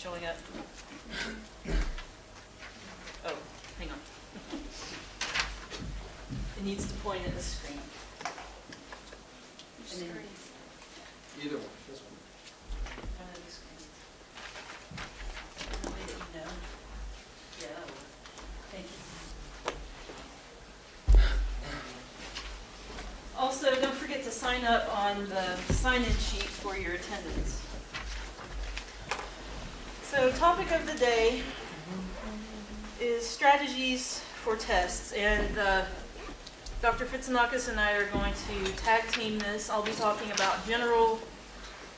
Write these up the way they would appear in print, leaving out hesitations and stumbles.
showing up? Oh, hang on. It needs to point at the screen. And then Either one, this one. one of the screens. The way that you know. Yeah, that will. Thank you. Also, don't forget to sign up on the sign-in sheet for your attendance. So, topic of the day is strategies for tests, and Dr. Fitsinakis and I are going to tag team this. I'll be talking about general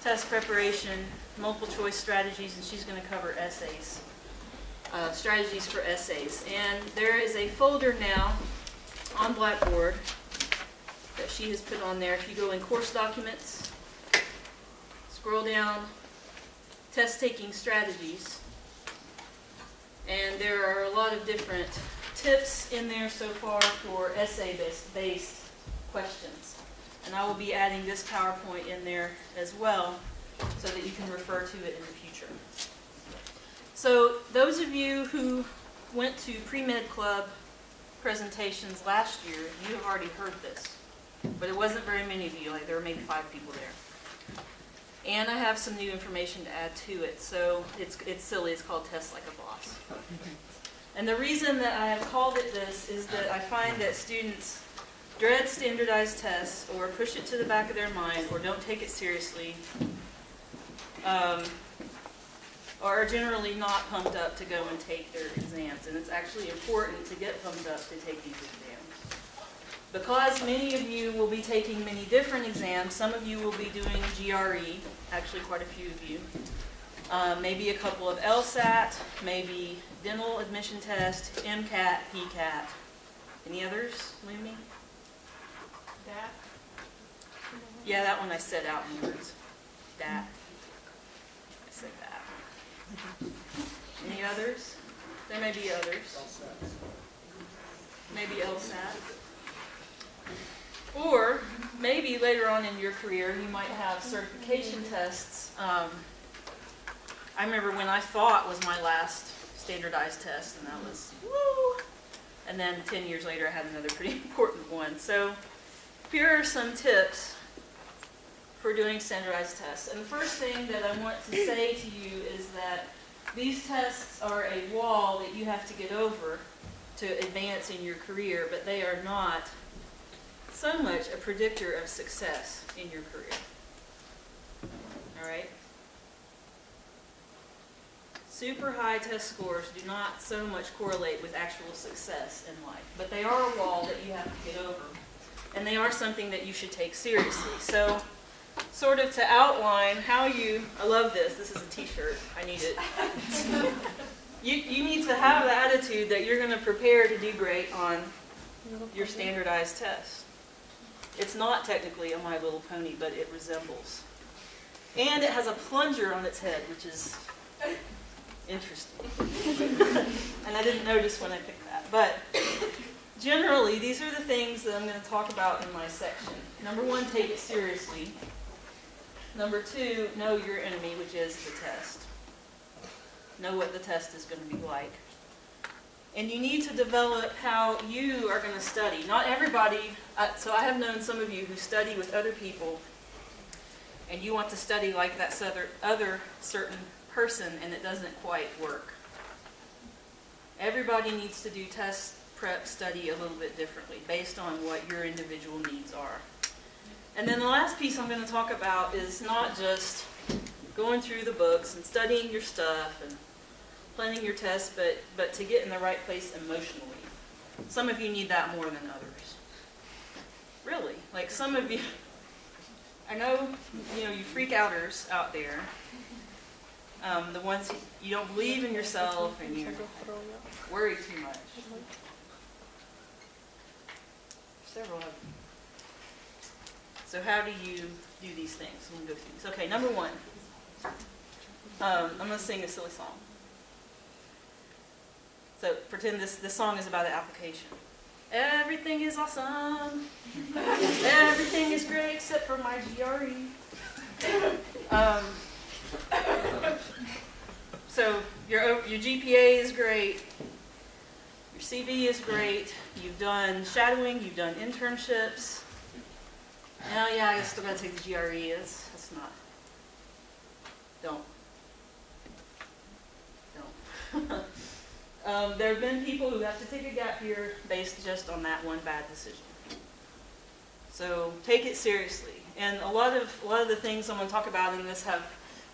test preparation, multiple choice strategies, and she's going to cover essays, strategies for essays. And there is a folder now on Blackboard that she has put on there. If you go in course documents, scroll down, test taking strategies, and there are a lot of different tips in there so far for essay-based questions. And I will be adding this PowerPoint in there as well so that you can refer to it in the future. So those of you who went to Pre-Med Club presentations last year, you have already heard this. But it wasn't very many of you, like there were maybe 5 people there. And I have some new information to add to it, so it's silly, it's called Test Like a Boss. And the reason that I have called it this is that I find that students dread standardized tests or push it to the back of their mind or don't take it seriously, or are generally not pumped up to go and take their exams. And it's actually important to get pumped up to take these exams. Because many of you will be taking many different exams, some of you will be doing GRE, actually quite a few of you, maybe a couple of LSAT, maybe dental admission test, MCAT, PCAT. Any others, Lumi? That? Yeah, that one I said out in words. DAT. I said that. Any others? There may be others. Maybe LSAT. Or maybe later on in your career you might have certification tests. I remember when I thought was my last standardized test, and that was woo! And then 10 years later I had another pretty important one. So here are some tips for doing standardized tests. And the first thing that I want to say to you is that these tests are a wall that you have to get over to advance in your career, but they are not so much a predictor of success in your career. All right? Super high test scores do not so much correlate with actual success in life, but they are a wall that you have to get over, and they are something that you should take seriously. So, sort of to outline how you, I love this, this is a t-shirt, I need it. You need to have the attitude that you're going to prepare to do great on your standardized test. It's not technically a My Little Pony, but it resembles. And it has a plunger on its head, which is interesting. And I didn't notice when I picked that. But generally, these are the things that I'm going to talk about in my section. Number 1, take it seriously. Number 2, know your enemy, which is the test. Know what the test is going to be like. And you need to develop how you are going to study. Not everybody, so I have known some of you who study with other people, and you want to study like that other certain person, and it doesn't quite work. Everybody needs to do test prep study a little bit differently based on what your individual needs are. And then the last piece I'm going to talk about is not just going through the books and studying your stuff and planning your tests, but to get in the right place emotionally. Some of you need that more than others. Really, like some of you, I know, you freak outers out there. The ones you don't believe in yourself and you worry too much. Several of them. So how do you do these things? I'm going to go through these. Okay, number 1. I'm going to sing a silly song. So pretend this song is about an application. Everything is awesome. Everything is great except for my GRE. So So your GPA is great, your CV is great, you've done shadowing, you've done internships. Now, yeah, I still gotta take the GRE. That's not. Don't. There have been people who have to take a gap year based just on that one bad decision. So take it seriously. And a lot of the things I'm going to talk about in this have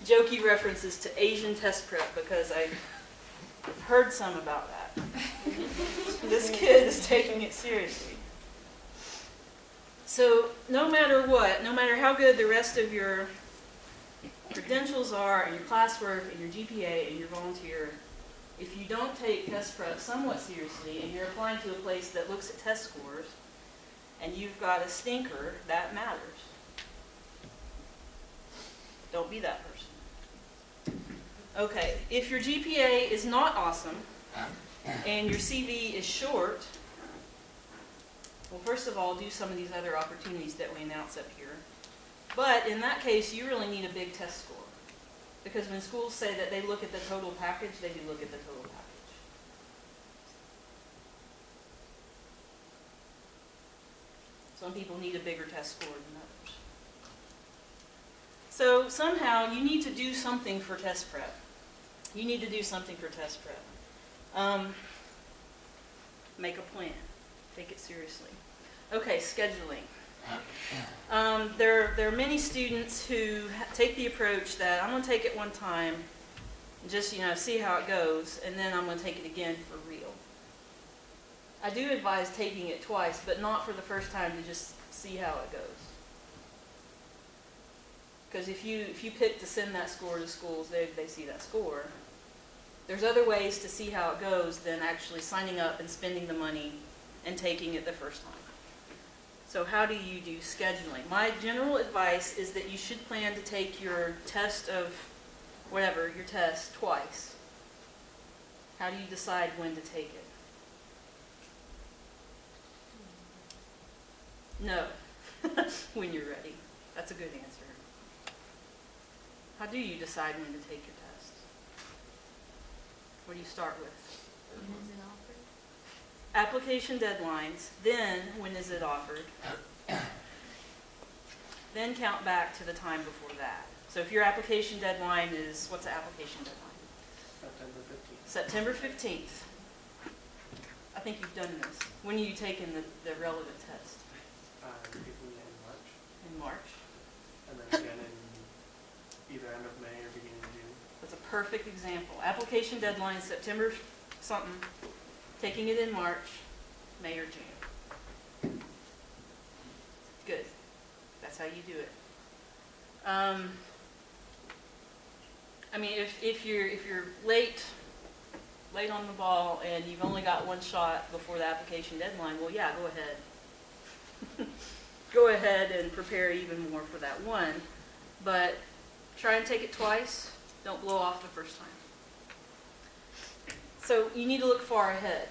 jokey references to Asian test prep because I've heard some about that. This kid is taking it seriously. So no matter what, no matter how good the rest of your credentials are and your classwork and your GPA and your volunteer, if you don't take test prep somewhat seriously and you're applying to a place that looks at test scores and you've got a stinker, that matters. Don't be that person. Okay, if your GPA is not awesome and your CV is short, well, first of all, do some of these other opportunities that we announce up here. But in that case, you really need a big test score. Because when schools say that they look at the total package, they do look at the total package. Some people need a bigger test score than others. So somehow you need to do something for test prep. You need to do something for test prep. Make a plan. Take it seriously. Okay, scheduling. There are many students who take the approach that I'm going to take it one time, and just see how it goes, and then I'm going to take it again for real. I do advise taking it twice, but not for the first time to just see how it goes. Because if you pick to send that score to schools, they see that score. There's other ways to see how it goes than actually signing up and spending the money and taking it the first time. So how do you do scheduling? My general advice is that you should plan to take your test of whatever, your test, twice. How do you decide when to take it? No. When you're ready. That's a good answer. How do you decide when to take your test? What do you start with? When is it offered? Application deadlines, then when is it offered? Then count back to the time before that. So if your application deadline is, what's the application deadline? September 15th. September 15th. I think you've done this. When are you taking the relevant test? Usually in March, In March. and then again in either end of May or beginning of June. That's a perfect example. Application deadline, September something. Taking it in March, May or June. Good. That's how you do it. I mean, if you're late on the ball and you've only got one shot before the application deadline, well, yeah, go ahead. Go ahead and prepare even more for that one. But try and take it twice. Don't blow off the first time. So you need to look far ahead.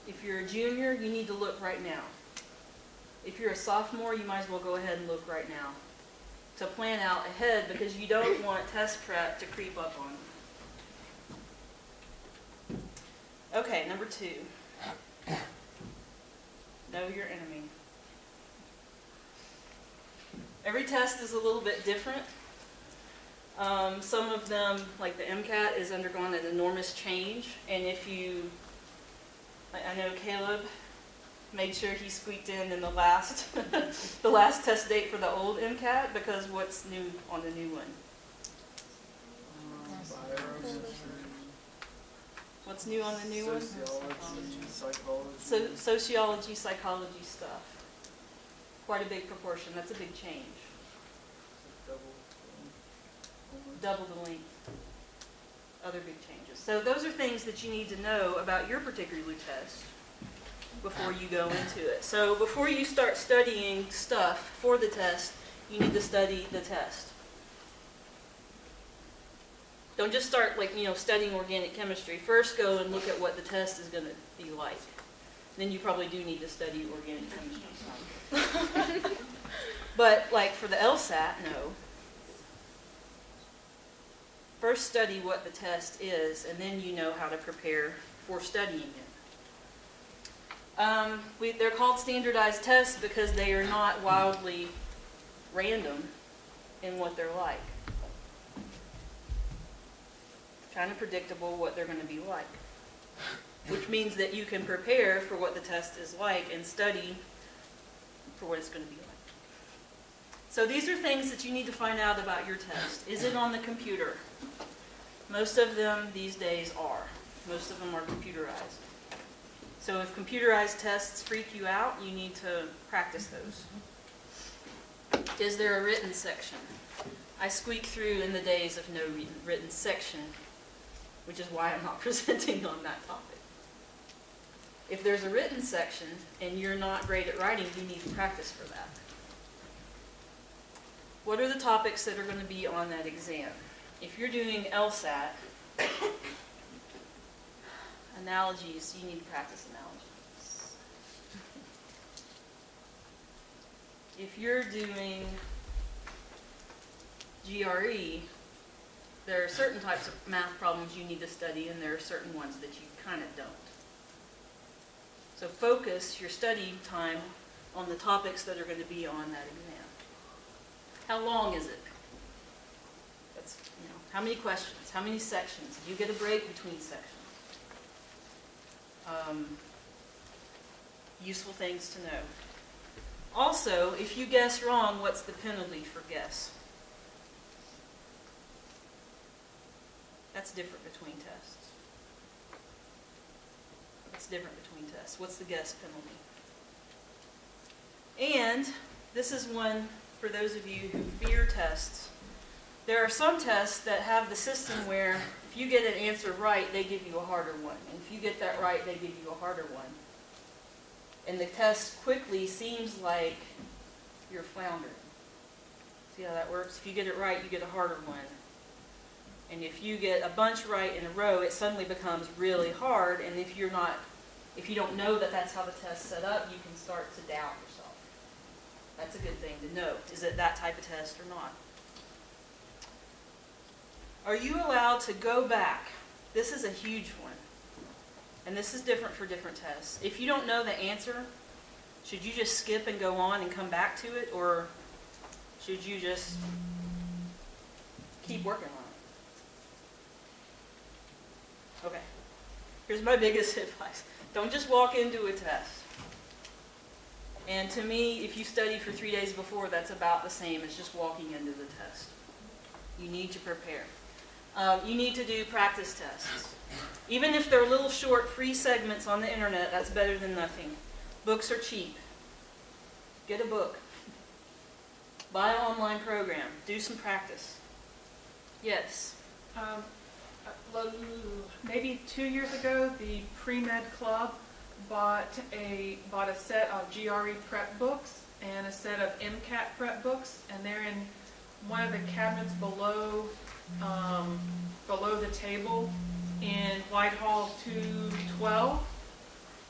If you're a junior, you need to look right now. If you're a sophomore, you might as well go ahead and look right now. To plan out ahead because you don't want test prep to creep up on you. Okay, number 2. Know your enemy. Every test is a little bit different. Some of them, like the MCAT, is undergone an enormous change. And if you, I know Caleb made sure he squeaked in the last, the last test date for the old MCAT because what's new on the new one? What's new on the new one? Sociology, psychology. So sociology, psychology stuff. Quite a big proportion. That's a big change. Double the length. Other big changes. So those are things that you need to know about your particular test before you go into it. So before you start studying stuff for the test, you need to study the test. Don't just start studying organic chemistry. First go and look at what the test is going to be like. Then you probably do need to study organic chemistry. But like for the LSAT, no. First study what the test is, and then you know how to prepare for studying it. They're called standardized tests because they are not wildly random in what they're like. Kind of predictable what they're going to be like. Which means that you can prepare for what the test is like and study for what it's going to be like. So these are things that you need to find out about your test. Is it on the computer? Most of them these days are. Most of them are computerized. So if computerized tests freak you out, you need to practice those. Is there a written section? I squeak through in the days of no written section, which is why I'm not presenting on that topic. If there's a written section and you're not great at writing, you need to practice for that. What are the topics that are going to be on that exam? If you're doing LSAT, analogies, you need to practice analogies. If you're doing GRE, there are certain types of math problems you need to study, and there are certain ones that you kind of don't. So focus your study time on the topics that are going to be on that exam. How long is it? That's, how many questions? How many sections? Do you get a break between sections? Useful things to know. Also, if you guess wrong, what's the penalty for guess? That's different between tests. That's different between tests. What's the guess penalty? And this is one for those of you who fear tests. There are some tests that have the system where if you get an answer right, they give you a harder one. And if you get that right, they give you a harder one. And the test quickly seems like you're floundering. See how that works? If you get it right, you get a harder one. And if you get a bunch right in a row, it suddenly becomes really hard. And if you don't know that that's how the test's set up, you can start to doubt yourself. That's a good thing to know. Is it that type of test or not? Are you allowed to go back? This is a huge one. And this is different for different tests. If you don't know the answer, should you just skip and go on and come back to it? Or should you just keep working on it? Okay. Here's my biggest advice. Don't just walk into a test. And to me, if you study for 3 days before, that's about the same as just walking into the test. You need to prepare. You need to do practice tests. Even if they're little short free segments on the internet, that's better than nothing. Books are cheap. Get a book. Buy an online program. Do some practice. Yes? Maybe 2 years ago, the Pre-Med Club bought a set of GRE prep books and a set of MCAT prep books, and they're in one of the cabinets below the table in Whitehall 212.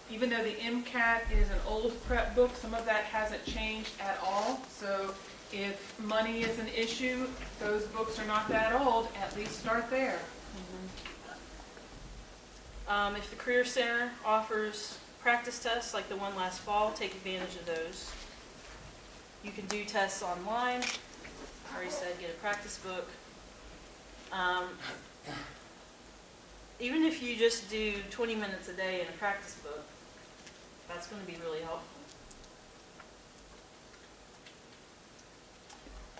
Even though the MCAT is an old prep book, some of that hasn't changed at all. So if money is an issue, those books are not that old, at least start there. If the Career Center offers practice tests like the one last fall, take advantage of those. You can do tests online. I already said get a practice book. Even if you just do 20 minutes a day in a practice book, that's going to be really helpful.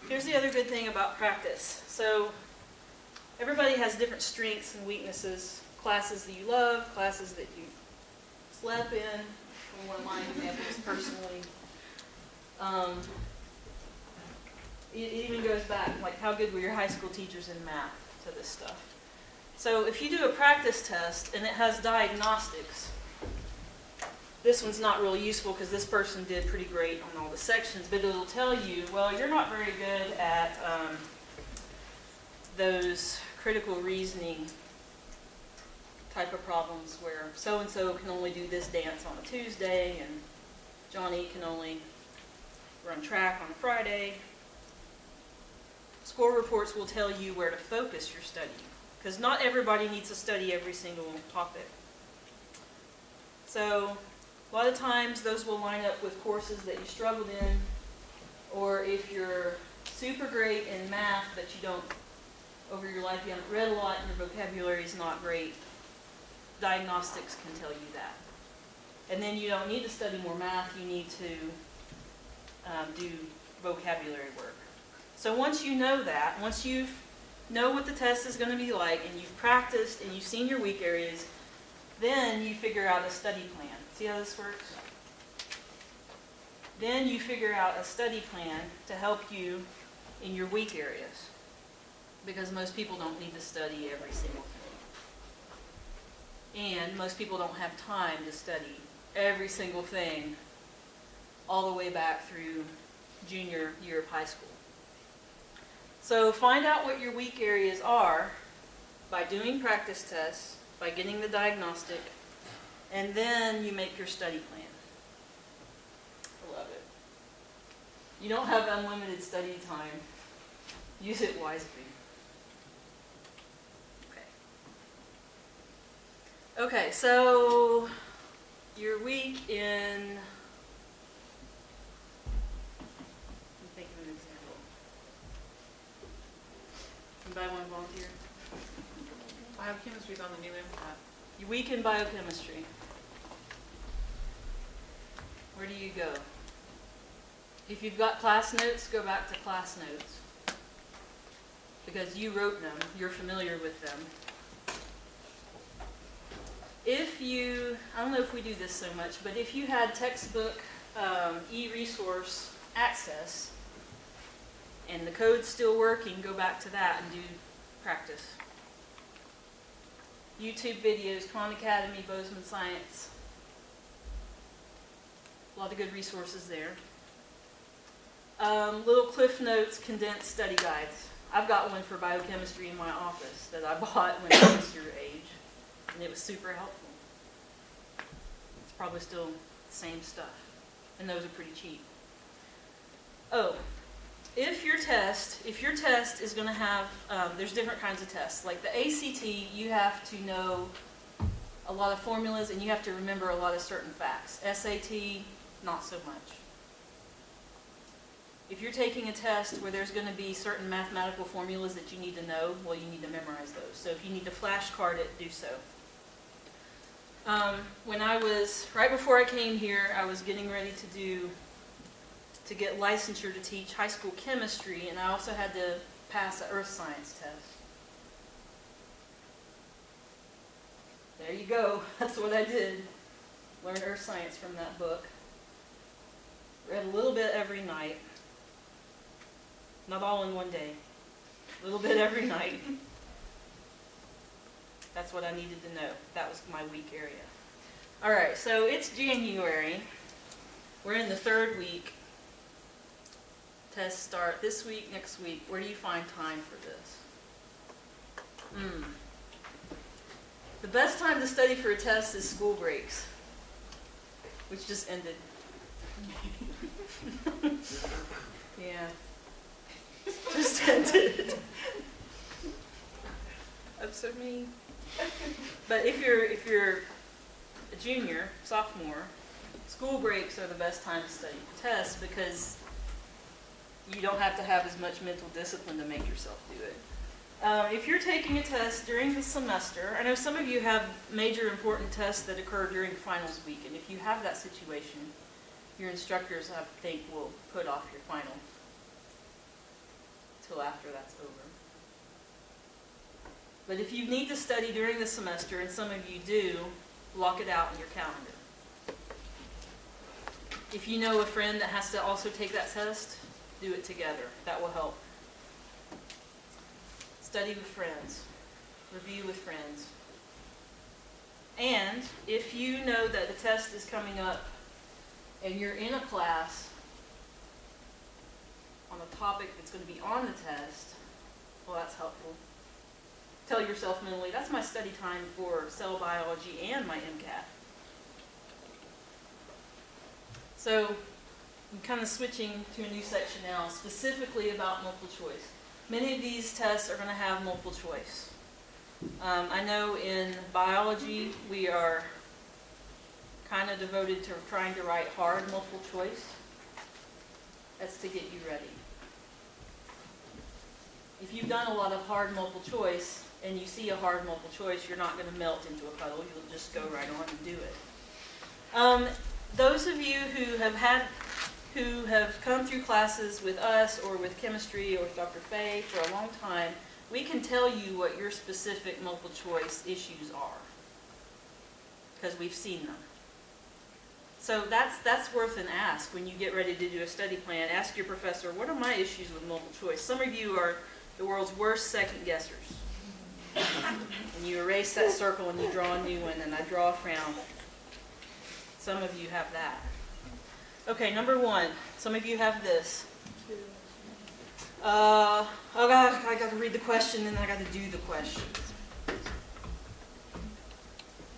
Here's the other good thing about practice. So everybody has different strengths and weaknesses. Classes that you love, classes that you slept in, from one of my examples personally. It even goes back, like how good were your high school teachers in math to this stuff. So if you do a practice test and it has diagnostics, this one's not really useful because this person did pretty great on all the sections, but it'll tell you, well, you're not very good at those critical reasoning type of problems where so-and-so can only do this dance on a Tuesday and Johnny can only run track on a Friday. Score reports will tell you where to focus your study, because not everybody needs to study every single topic. So a lot of times those will line up with courses that you struggled in, or if you're super great in math but you don't, over your life you haven't read a lot and your vocabulary is not great, diagnostics can tell you that. And then you don't need to study more math, you need to do vocabulary work. So once you know that, once you know what the test is going to be like, and you've practiced and you've seen your weak areas, then you figure out a study plan. See how this works? Then you figure out a study plan to help you in your weak areas, because most people don't need to study every single thing. And most people don't have time to study every single thing all the way back through junior year of high school. So find out what your weak areas are by doing practice tests, by getting the diagnostic, and then you make your study plan. I love it. You don't have unlimited study time. Use it wisely. Okay, so you're weak in, let me think of an example. Anybody want to volunteer? Biochemistry's on the new MCAT. You're weak in biochemistry. Where do you go? If you've got class notes, go back to class notes. Because you wrote them, you're familiar with them. If you, I don't know if we do this so much, but if you had textbook e-resource access and the code's still working, go back to that and do practice. YouTube videos, Khan Academy, Bozeman Science. A lot of good resources there. Little Cliff Notes condensed study guides. I've got one for biochemistry in my office that I bought when I was your age, and it was super helpful. It's probably still the same stuff, and those are pretty cheap. Oh, if your test is going to have, there's different kinds of tests. Like the ACT, you have to know a lot of formulas and you have to remember a lot of certain facts. SAT, not so much. If you're taking a test where there's going to be certain mathematical formulas that you need to know, well, you need to memorize those. So if you need to flashcard it, do so. When I was, right before I came here, I was getting ready to get licensure to teach high school chemistry, and I also had to pass an earth science test. There you go. That's what I did. Learned earth science from that book. Read a little bit every night. Not all in one day. A little bit every night. That's what I needed to know. That was my weak area. All right, so it's January. We're in the third week. Tests start this week, next week. Where do you find time for this? The best time to study for a test is school breaks, which just ended. Yeah. Just ended. I'm so mean. But if you're a junior, sophomore, school breaks are the best time to study for tests because you don't have to have as much mental discipline to make yourself do it. If you're taking a test during the semester, I know some of you have major important tests that occur during finals week, and if you have that situation, your instructors, I think, will put off your final till after that's over. But if you need to study during the semester, and some of you do, block it out in your calendar. If you know a friend that has to also take that test, do it together. That will help. Study with friends. Review with friends. And if you know that the test is coming up and you're in a class on a topic that's going to be on the test, well, that's helpful. Tell yourself mentally, that's my study time for cell biology and my MCAT. So I'm kind of switching to a new section now, specifically about multiple choice. Many of these tests are going to have multiple choice. I know in biology we are kind of devoted to trying to write hard multiple choice. That's to get you ready. If you've done a lot of hard multiple choice and you see a hard multiple choice, you're not going to melt into a puddle. You'll just go right on and do it. Those of you who have come through classes with us or with chemistry or with Dr. Fay for a long time, we can tell you what your specific multiple choice issues are because we've seen them. So that's worth an ask when you get ready to do a study plan. Ask your professor, what are my issues with multiple choice? Some of you are the world's worst second guessers. And you erase that circle and you draw a new one, and I draw a frown. Some of you have that. Okay, number one. Some of you have this. Oh gosh, I got to read the question and then I got to do the question.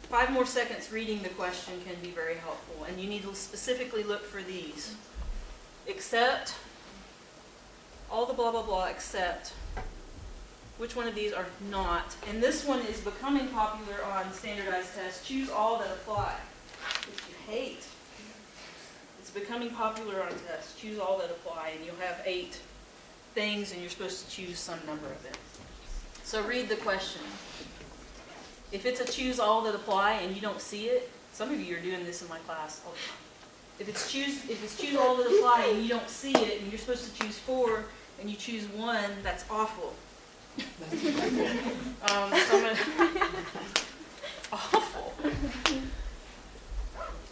5 more seconds reading the question can be very helpful, and you need to specifically look for these. Except, all the blah blah blah except, which one of these are not? And this one is becoming popular on standardized tests. Choose all that apply, which you hate. It's becoming popular on tests. Choose all that apply, and you'll have 8 things, and you're supposed to choose some number of them. So read the question. If it's a choose all that apply and you don't see it, some of you are doing this in my class all the time. If it's choose all that apply and you don't see it, and you're supposed to choose 4 and you choose 1, that's awful. Awful.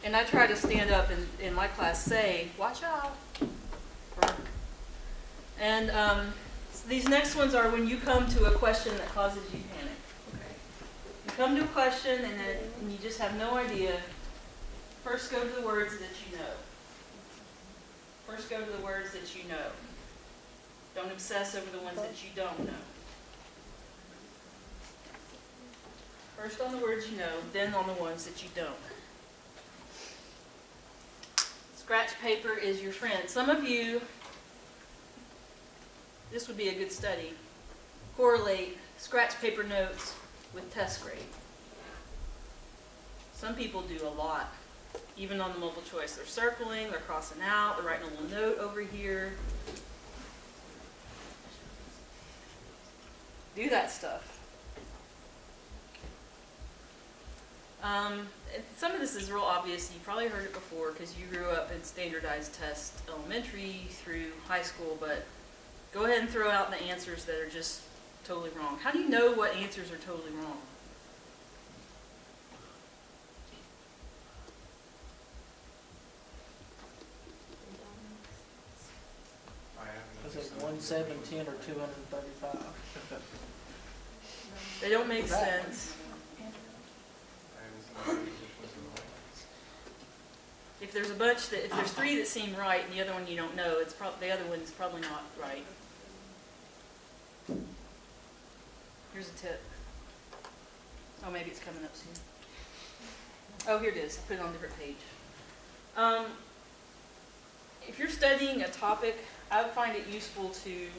And I try to stand up and in my class say, watch out. And so these next ones are when you come to a question that causes you panic. You come to a question and you just have no idea. First go to the words that you know. First go to the words that you know. Don't obsess over the ones that you don't know. First on the words you know, then on the ones that you don't. Scratch paper is your friend. Some of you, this would be a good study. Correlate scratch paper notes with test grade. Some people do a lot, even on the multiple choice. They're circling, they're crossing out, they're writing a little note over here. Do that stuff. Some of this is real obvious. You probably heard it before because you grew up in standardized test elementary through high school, but go ahead and throw out the answers that are just totally wrong. How do you know what answers are totally wrong? Was it 117 or 235? They don't make sense. If there's a bunch that, if there's 3 that seem right and the other one you don't know, it's the other one's probably not right. Here's a tip. Oh, maybe it's coming up soon. Oh, here it is. I put it on a different page. If you're studying a topic, I would find it useful to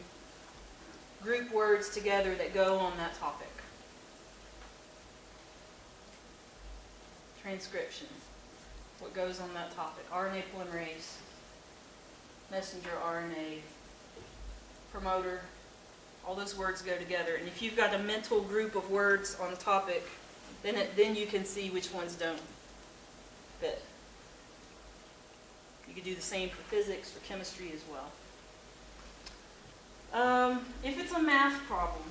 group words together that go on that topic. Transcription. What goes on that topic? RNA polymerase, messenger RNA, promoter. All those words go together. And if you've got a mental group of words on a topic, then you can see which ones don't fit. You could do the same for physics, for chemistry as well. If it's a math problem,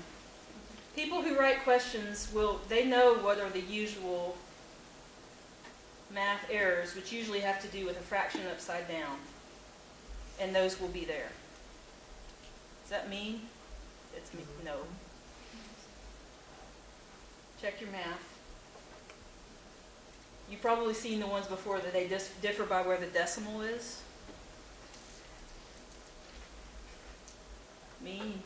people who write questions they know what are the usual math errors, which usually have to do with a fraction upside down. And those will be there. Does that mean? It's me. No. Check your math. You've probably seen the ones before that they differ by where the decimal is. Me.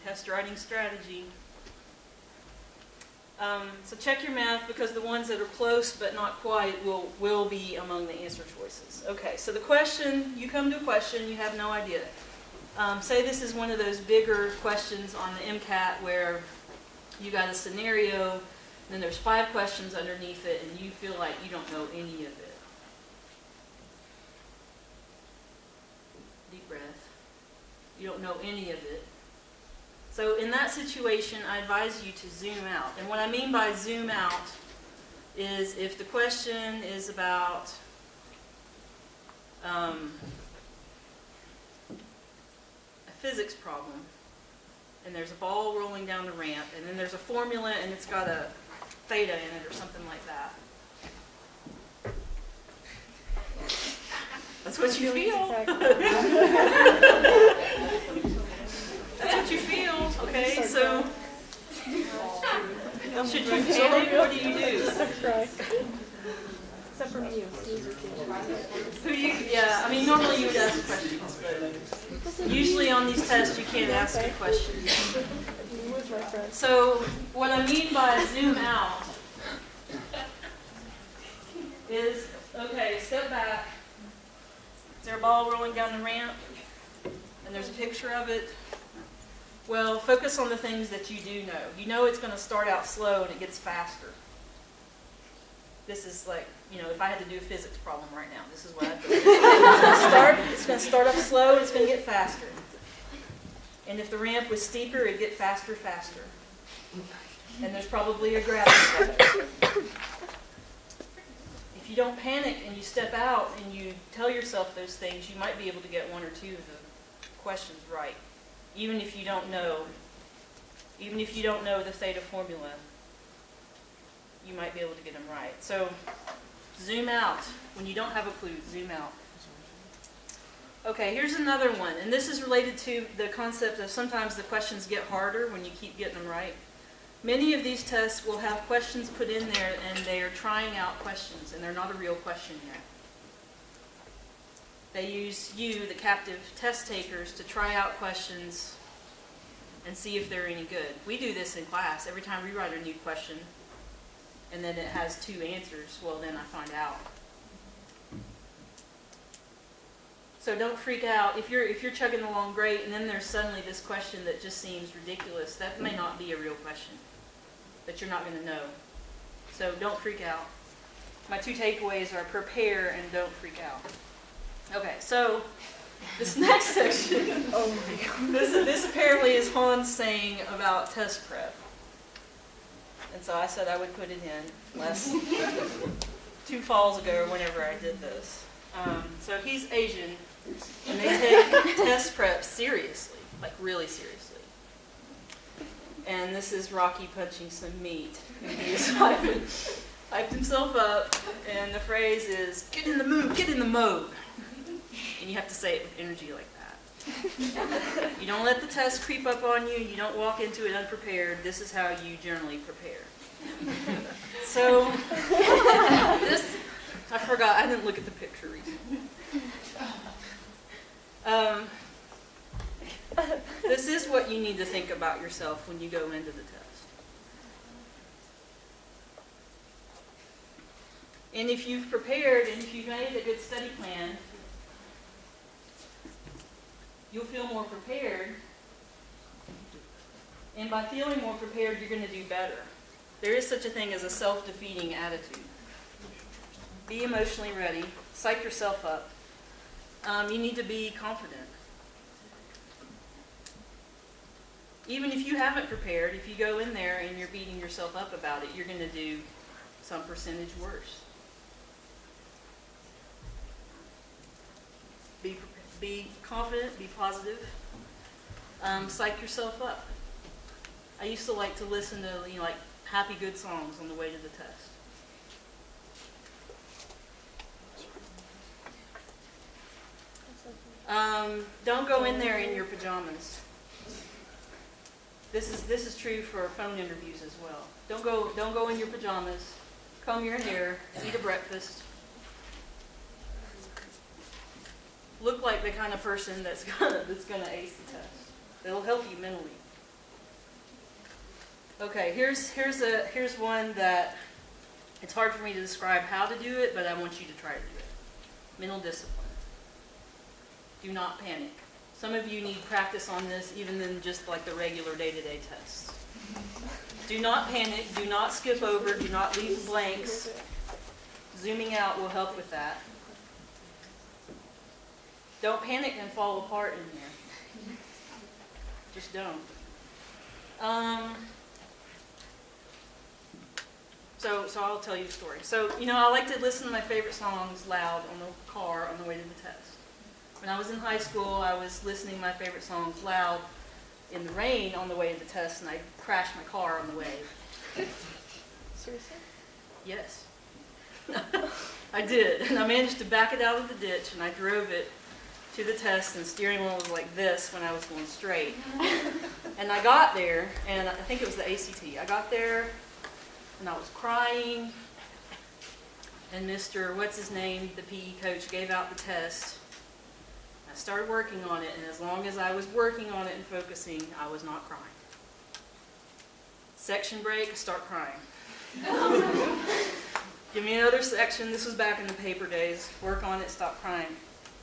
Test writing strategy. So check your math because the ones that are close but not quite will be among the answer choices. Okay, so the question, you come to a question, you have no idea. Say this is one of those bigger questions on the MCAT where you got a scenario, and then there's 5 questions underneath it, and you feel like you don't know any of it. Deep breath. You don't know any of it. So in that situation, I advise you to zoom out. And what I mean by zoom out is if the question is about a physics problem, and there's a ball rolling down the ramp, and then there's a formula, and it's got a theta in it or something like that. That's what you feel. That's what you feel, okay? So, should you panic? What do you do? Except from you. Yeah, I mean, normally you would ask questions, but usually on these tests you can't ask a question. So, what I mean by zoom out is, okay, step back. Is there a ball rolling down the ramp? And there's a picture of it? Well, focus on the things that you do know. You know it's going to start out slow and it gets faster. This is like, if I had to do a physics problem right now, this is what I'd do. It's going to start up slow and it's going to get faster. And if the ramp was steeper, it'd get faster, faster. And there's probably a gravity effect. If you don't panic and you step out and you tell yourself those things, you might be able to get 1 or 2 of the questions right. Even if you don't know the theta formula, you might be able to get them right. So zoom out. When you don't have a clue, zoom out. Okay, here's another one. And this is related to the concept of sometimes the questions get harder when you keep getting them right. Many of these tests will have questions put in there and they are trying out questions and they're not a real question yet. They use you, the captive test takers, to try out questions and see if they're any good. We do this in class. Every time we write a new question and then it has 2 answers, well then I find out. So don't freak out. If you're chugging along great and then there's suddenly this question that just seems ridiculous, that may not be a real question, but you're not going to know. So don't freak out. My 2 takeaways are prepare and don't freak out. Okay, so this next section, this apparently is Hans saying about test prep. And so I said I would put it in 2 falls ago or whenever I did this. So he's Asian, and they take test prep seriously, like really seriously. And this is Rocky punching some meat. And he's hyped himself up, and the phrase is, get in the mood, get in the mode. And you have to say it with energy like that. You don't let the test creep up on you. You don't walk into it unprepared. This is how you generally prepare. So, I forgot. I didn't look at the picture recently. This is what you need to think about yourself when you go into the test. And if you've prepared and if you've made a good study plan, you'll feel more prepared. And by feeling more prepared, you're going to do better. There is such a thing as a self-defeating attitude. Be emotionally ready. Psych yourself up. You need to be confident. Even if you haven't prepared, if you go in there and you're beating yourself up about it, you're going to do some percentage worse. Be confident, be positive. Psych yourself up. I used to like to listen to like happy good songs on the way to the test. Don't go in there in your pajamas. This is true for phone interviews as well. Don't go in your pajamas. Comb your hair. Eat a breakfast. Look like the kind of person that's gonna ace the test. It'll help you mentally. Okay, here's one that it's hard for me to describe how to do it, but I want you to try to do it. Mental discipline. Do not panic. Some of you need practice on this even than just like the regular day-to-day tests. Do not panic, do not skip over, do not leave blanks. Zooming out will help with that. Don't panic and fall apart in here. Just don't. So I'll tell you a story. So, I like to listen to my favorite songs loud on the car on the way to the test. When I was in high school, I was listening to my favorite songs loud in the rain on the way to the test, and I crashed my car on the way. Seriously? Yes. I did. And I managed to back it out of the ditch, and I drove it to the test, and the steering wheel was like this when I was going straight. And I got there, and I think it was the ACT. I got there, and I was crying, and Mr. What's-his-name, the PE coach, gave out the test. I started working on it, and as long as I was working on it and focusing, I was not crying. Section break, start crying. Give me another section. This was back in the paper days. Work on it, stop crying.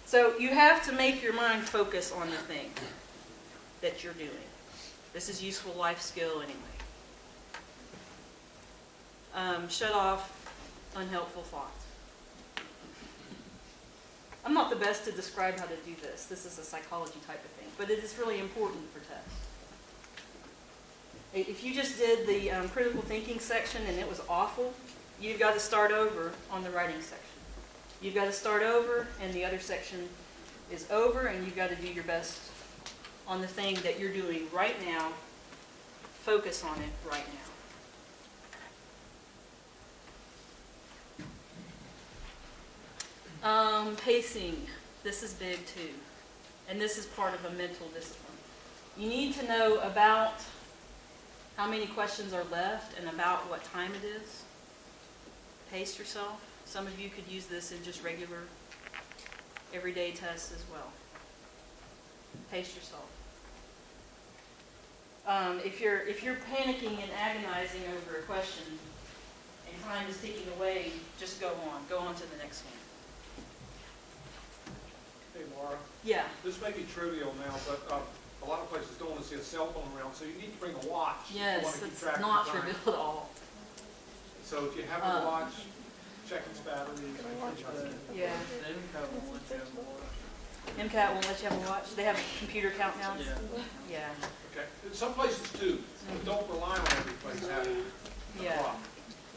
So you have to make your mind focus on the thing that you're doing. This is useful life skill anyway. Shut off unhelpful thoughts. I'm not the best to describe how to do this. This is a psychology type of thing, but it is really important for tests. If you just did the critical thinking section and it was awful, you've got to start over on the writing section. You've got to start over, and the other section is over, and you've got to do your best on the thing that you're doing right now. Focus on it right now. Pacing. This is big too. And this is part of a mental discipline. You need to know about how many questions are left and about what time it is. Pace yourself. Some of you could use this in just regular, everyday tests as well. Pace yourself. If you're panicking and agonizing over a question and time is ticking away, just go on to the next one. Hey, Laura, Yeah. this may be trivial now, but a lot of places don't want to see a cell phone around, so you need to bring a watch. if you Yes, want to keep it's track of not the time. trivial at all. So if you have a watch, check its battery. Yeah. MCAT won't let you have a watch. MCAT won't let you have a watch. They have computer countdowns. Yeah. Yeah. Okay, some places do, but don't rely on every place having a Yeah. clock.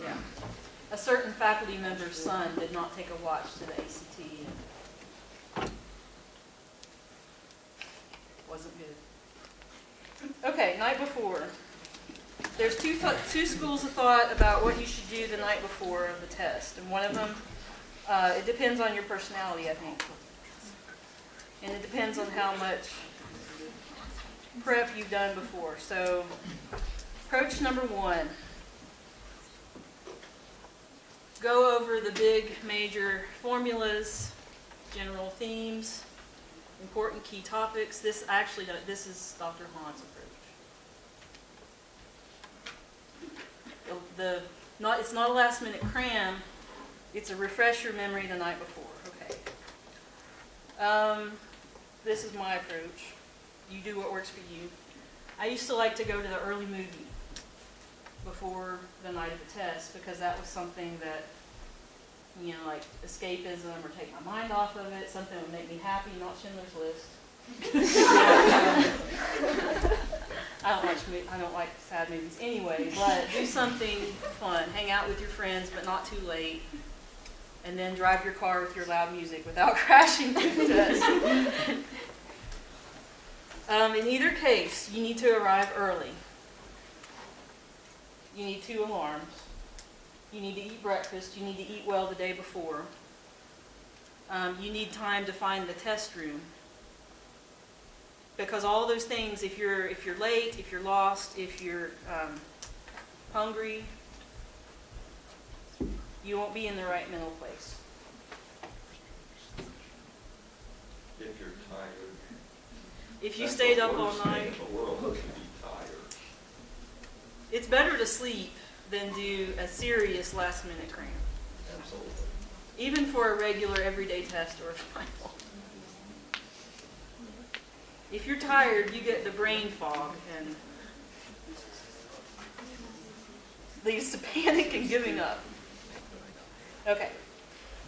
Yeah. A certain faculty member's son did not take a watch to the ACT. Wasn't good. Okay, night before. There's two schools of thought about what you should do the night before of the test, and one of them, it depends on your personality, I think, and it depends on how much prep you've done before. So, approach number one. Go over the big major formulas, general themes, important key topics. This is Dr. Hahn's approach. It's not a last minute cram, it's a refresh your memory the night before. Okay. This is my approach. You do what works for you. I used to like to go to the early movie before the night of the test because that was something that, like escapism or take my mind off of it, something that would make me happy, not Schindler's List. I don't like sad movies anyway, but do something fun. Hang out with your friends, but not too late. And then drive your car with your loud music without crashing through the test. In either case, you need to arrive early. You need 2 alarms. You need to eat breakfast. You need to eat well the day before. You need time to find the test room. Because all those things, if you're late, if you're lost, if you're hungry, you won't be in the right mental place. If you're tired. If you That's stayed the up all worst thing night, in the world to be tired. it's better to sleep than do a serious last-minute cram. Absolutely. Even for a regular everyday test or a final. If you're tired, you get the brain fog and leads to panic and giving up. Okay.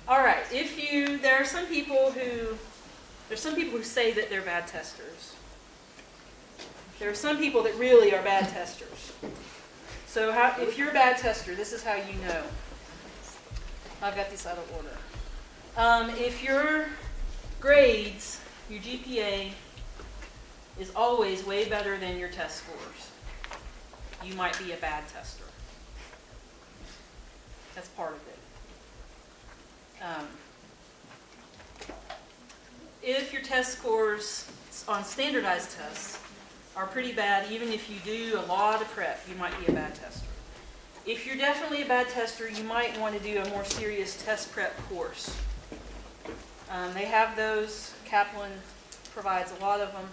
All right. There are some people who say that they're bad testers. There are some people that really are bad testers. So if you're a bad tester, this is how you know. I've got these out of order. If your grades, your GPA, is always way better than your test scores, you might be a bad tester. That's part of it. If your test scores on standardized tests are pretty bad, even if you do a lot of prep, you might be a bad tester. If you're definitely a bad tester, you might want to do a more serious test prep course. They have those. Kaplan provides a lot of them.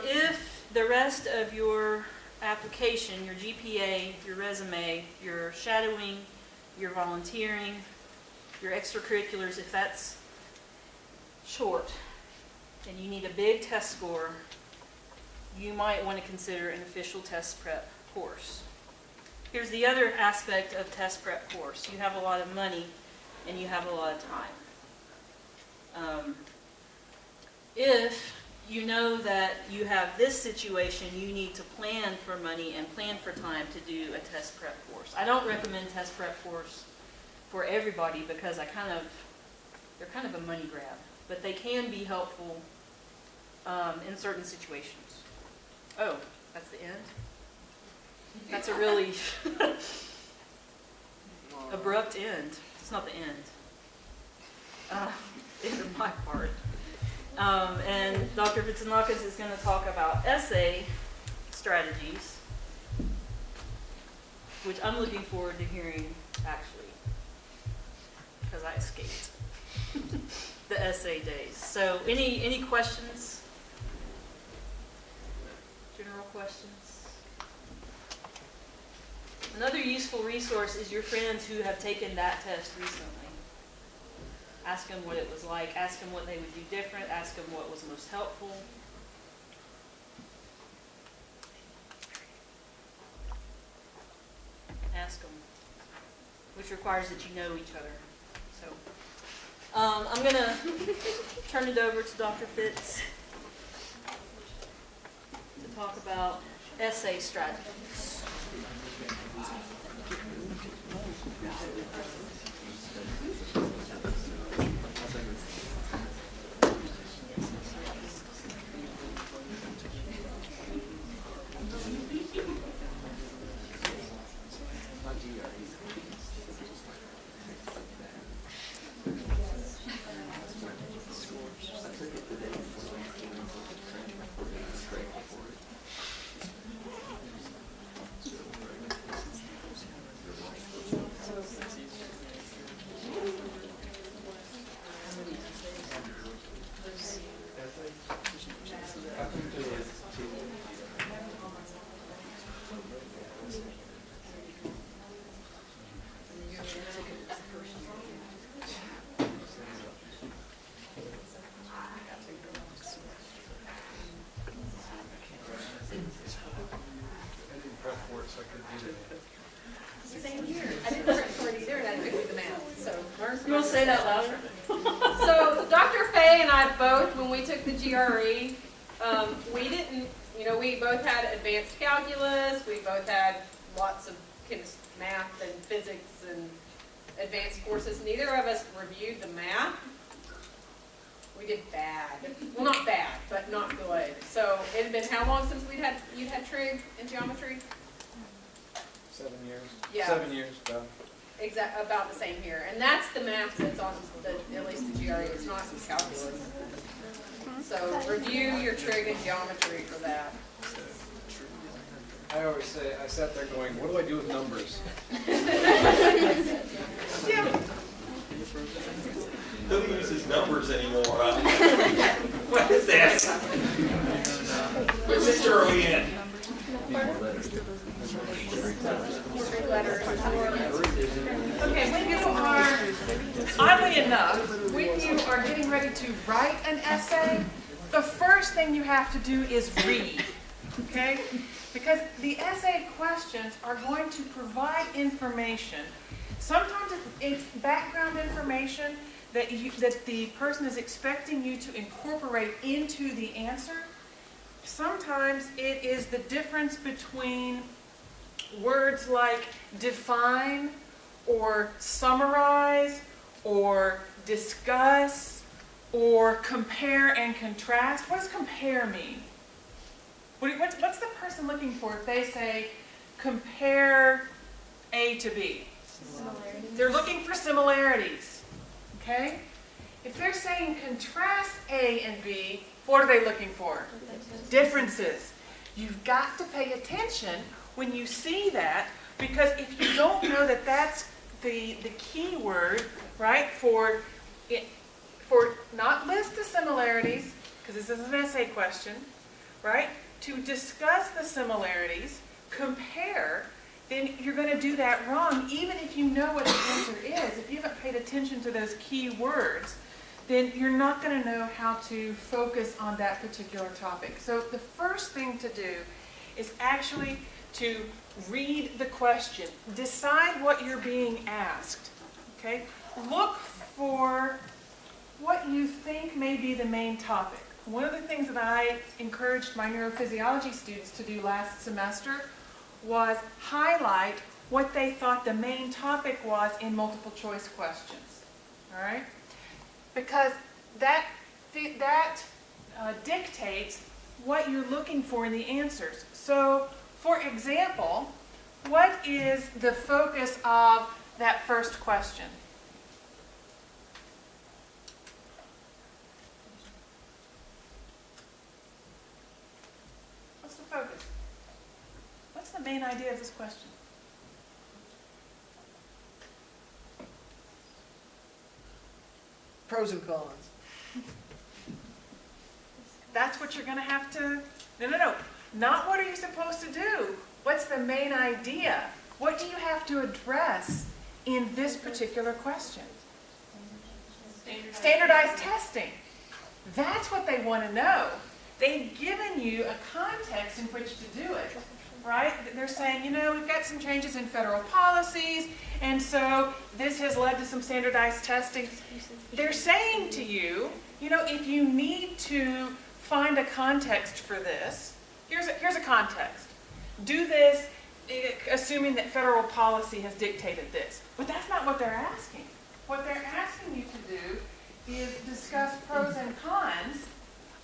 If the rest of your application, your GPA, your resume, your shadowing, your volunteering, your extracurriculars, if that's short and you need a big test score, you might want to consider an official test prep course. Here's the other aspect of test prep course. You have a lot of money and you have a lot of time. If you know that you have this situation, you need to plan for money and plan for time to do a test prep course. I don't recommend test prep course for everybody because they're kind of a money grab, but they can be helpful in certain situations. Oh, that's the end? That's a really abrupt end. It's not the end. End of my part. And Dr. Vitsanakis is going to talk about essay strategies, which I'm looking forward to hearing, actually, because I escaped the essay days. So any questions? General questions? Another useful resource is your friends who have taken that test recently. Ask them what it was like. Ask them what they would do different. Ask them what was most helpful. Ask them, which requires that you know each other. So I'm going to turn it over to Dr. Fitz to talk about essay strategies. Same here. I didn't prep for it either, and I couldn't do the math. So learn from You want to say that louder? So Dr. Fay and I both, when we took the GRE, we didn't, we both had advanced calculus. We both had lots of math and physics and advanced courses. Neither of us reviewed the math. We did bad. Well, not bad, but not good. So it had been how long since you'd had trig and geometry? 7 years. Yeah. 7 years, done. About the same here. And that's the math that's on at least the GRE. It's not calculus. So review your trig and geometry for that. I always say, I sat there going, what do I do with numbers? Who uses numbers anymore? What is this? What sister are we in? Okay, when you are, oddly enough, when you are getting ready to write an essay, the first thing you have to do is read, okay? Because the essay questions are going to provide information. Sometimes it's background information that the person is expecting you to incorporate into the answer. Sometimes it is the difference between words like define or summarize or discuss or compare and contrast. What does compare mean? What's the person looking for if they say compare A to B? Similarities. They're looking for similarities, okay? If they're saying contrast A and B, what are they looking for? Differences. You've got to pay attention when you see that, because if you don't know that that's the key word, right, for not list the similarities, because this is an essay question, right, to discuss the similarities, compare, then you're going to do that wrong, even if you know what the answer is. If you haven't paid attention to those key words, then you're not going to know how to focus on that particular topic. So the first thing to do is actually to read the question. Decide what you're being asked, okay? Look for what you think may be the main topic. One of the things that I encouraged my neurophysiology students to do last semester was highlight what they thought the main topic was in multiple choice questions, all right? Because that dictates what you're looking for in the answers. So, for example, what is the focus of that first question? What's the focus? What's the main idea of this question? Pros and cons. That's what you're going to have to... No. Not what are you supposed to do. What's the main idea? What do you have to address in this particular question? Standardized testing. That's what they want to know. They've given you a context in which to do it, right? They're saying, you know, we've got some changes in federal policies, and so this has led to some standardized testing. They're saying to you, you know, if you need to find a context for this, here's a context. Do this, assuming that federal policy has dictated this. But that's not what they're asking. What they're asking you to do is discuss pros and cons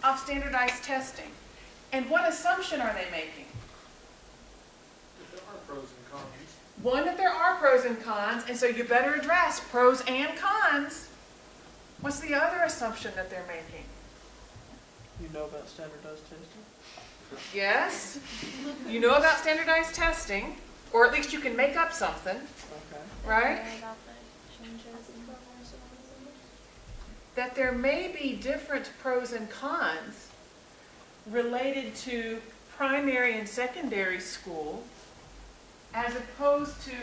of standardized testing. And what assumption are they making? There are pros and cons. One, that there are pros and cons, and so you better address pros and cons. What's the other assumption that they're making? You know about standardized testing? Yes, you know about standardized testing, or at least you can make up something, Okay. right? About the changes in That there may be different pros and cons related to primary and secondary school, as opposed to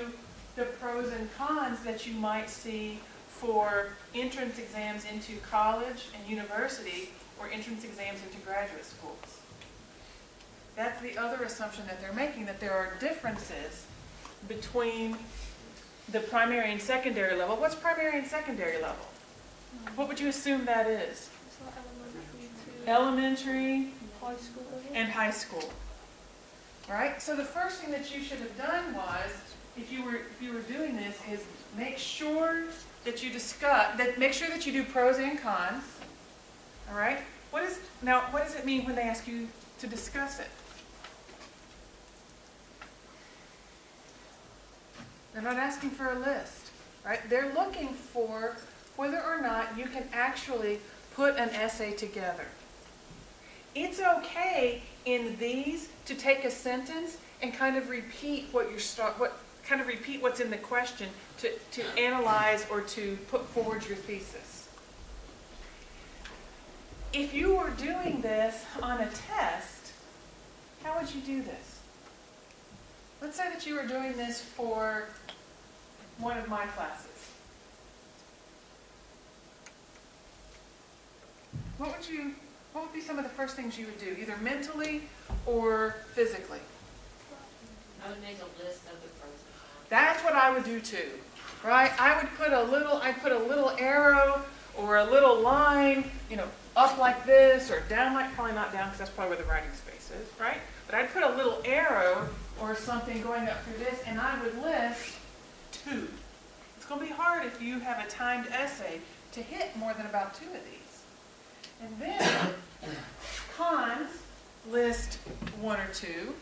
the pros and cons that you might see for entrance exams into college and university, or entrance exams into graduate schools. That's the other assumption that they're making, that there are differences between the primary and secondary level. What's primary and secondary level? What would you assume that is? Elementary high school. and high school. Right? So the first thing that you should have done was, if you were doing this, is make sure that you make sure that you do pros and cons. All right? What does it mean when they ask you to discuss it? They're not asking for a list, right? They're looking for whether or not you can actually put an essay together. It's okay in these to take a sentence and kind of repeat what's in the question to analyze or to put forward your thesis. If you were doing this on a test, how would you do this? Let's say that you were doing this for one of my classes. What what would be some of the first things you would do, either mentally or physically? I would make a list of the pros and cons. That's what I would do too, right? I'd put a little arrow or a little line, up like this or down like, probably not down because that's probably where the writing space is, right? But I'd put a little arrow or something going up through this, and I would list 2. It's going to be hard if you have a timed essay to hit more than about 2 of these. And then cons, list 1 or 2.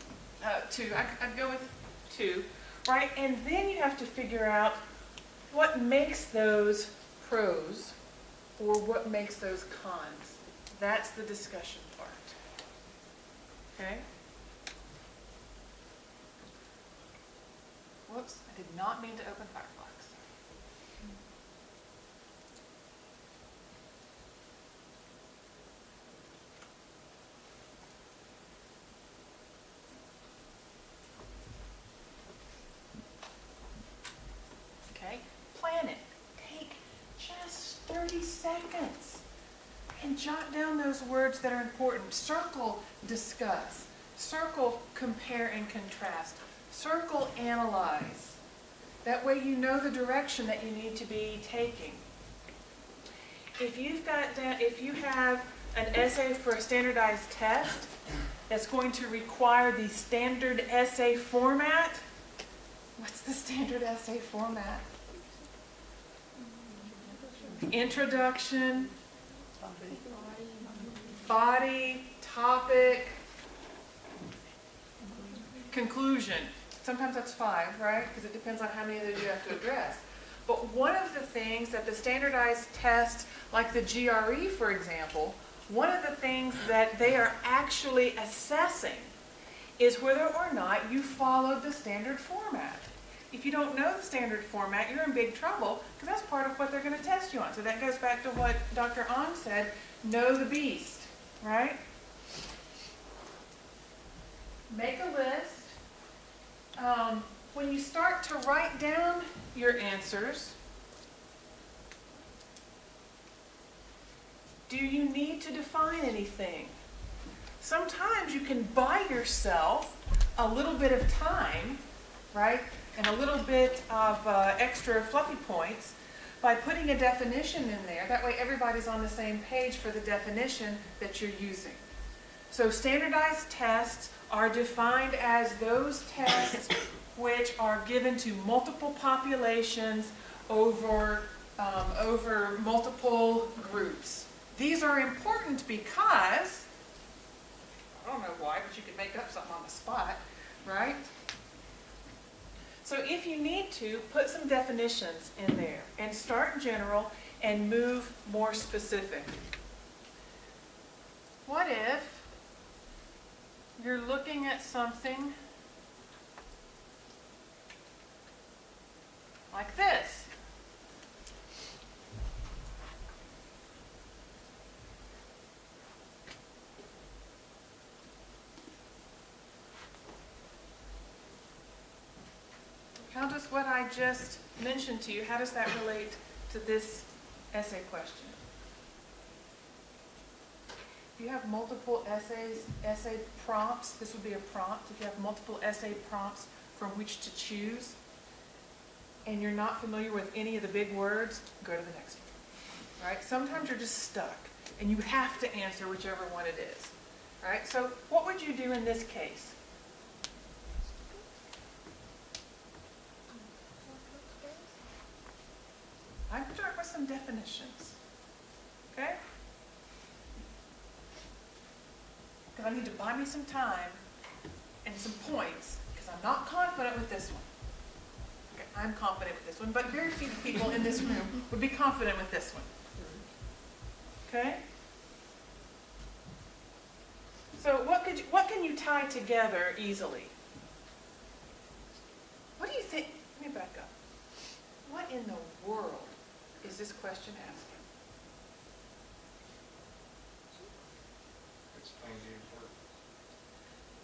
2, I'd go with 2, right? And then you have to figure out what makes those pros or what makes those cons. That's the discussion part. Okay? Whoops, I did not mean to open Firefox. Okay, plan it. Take just 30 seconds and jot down those words that are important. Circle discuss. Circle compare and contrast. Circle analyze. That way you know the direction that you need to be taking. If you have an essay for a standardized test that's going to require the standard essay format, what's the standard essay format? Introduction, body, topic, conclusion. Sometimes that's 5, right? Because it depends on how many of those you have to address. But one of the things that the standardized test, like the GRE, for example, one of the things that they are actually assessing is whether or not you followed the standard format. If you don't know the standard format, you're in big trouble because that's part of what they're going to test you on. So that goes back to what Dr. Ahn said, know the beast, right? Make a list. When you start to write down your answers, do you need to define anything? Sometimes you can buy yourself a little bit of time, right? And a little bit of extra fluffy points by putting a definition in there. That way everybody's on the same page for the definition that you're using. So standardized tests are defined as those tests which are given to multiple populations over multiple groups. These are important because, I don't know why, but you could make up something on the spot, right? So if you need to, put some definitions in there and start general and move more specific. What if you're looking at something like this? How does what I just mentioned to you, how does that relate to this essay question? If you have multiple essay prompts, this would be a prompt. If you have multiple essay prompts from which to choose, and you're not familiar with any of the big words, go to the next one, right? Sometimes you're just stuck, and you have to answer whichever one it is, right? So what would you do in this case? I would start with some definitions, okay? Because I need to buy me some time and some points, because I'm not confident with this one. Okay, I'm confident with this one, but very few people in this room would be confident with this one. Okay? So what can you tie together easily? What do you think? Let me back up. What in the world is this question asking? Explain the importance.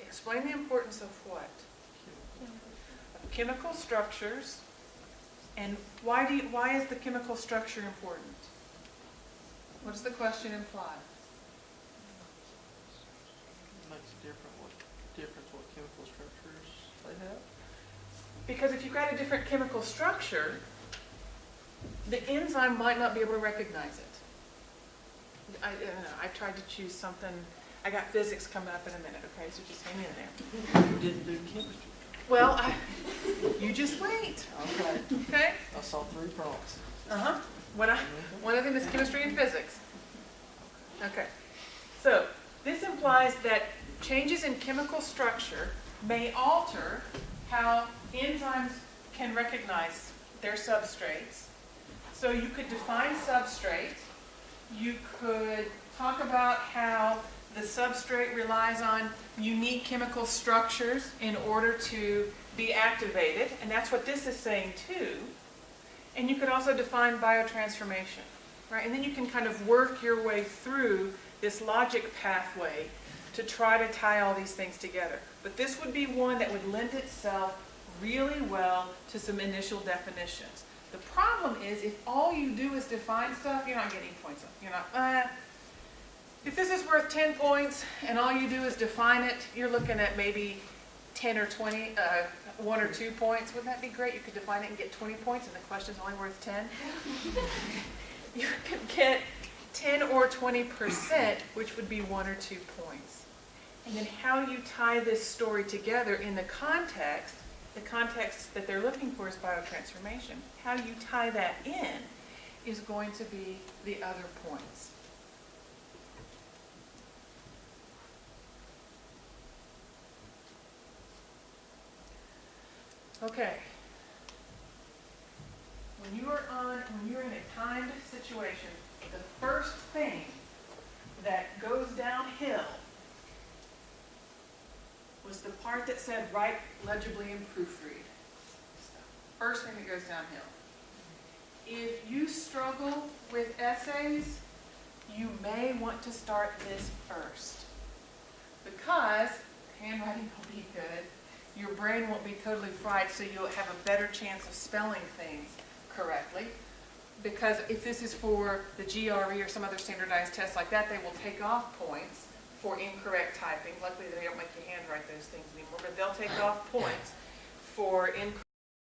Explain the importance of what? Of chemical structures. And why is the chemical structure important? What does the question imply? difference what chemical structures they have? Because if you've got a different chemical structure, the enzyme might not be able to recognize it. I don't know, I tried to choose something, I got physics coming up in a minute, okay, so just hang in there. You didn't do chemistry. Well, you just wait, Okay, okay? I saw 3 prompts. Uh-huh. One of them is chemistry and physics. Okay. So, this implies that changes in chemical structure may alter how enzymes can recognize their substrates. So you could define substrate. You could talk about how the substrate relies on unique chemical structures in order to be activated, and that's what this is saying too. And you could also define biotransformation, right? And then you can kind of work your way through this logic pathway to try to tie all these things together. But this would be one that would lend itself really well to some initial definitions. The problem is if all you do is define stuff, you're not getting points. You're not, if this is worth 10 points and all you do is define it, you're looking at maybe 10 or 20, 1 or 2 points. Wouldn't that be great? You could define it and get 20 points and the question's only worth 10. You could get 10 or 20%, which would be 1 or 2 points. And then how you tie this story together in the context that they're looking for is biotransformation. How you tie that in is going to be the other points. Okay. When you're in a timed situation, the first thing that goes downhill was the part that said write legibly and proofread. First thing that goes downhill. If you struggle with essays, you may want to start this first. Because handwriting will be good, your brain won't be totally fried, so you'll have a better chance of spelling things correctly. Because if this is for the GRE or some other standardized test like that, they will take off points for incorrect typing. Luckily, they don't make you handwrite those things anymore, but they'll take off points for incorrect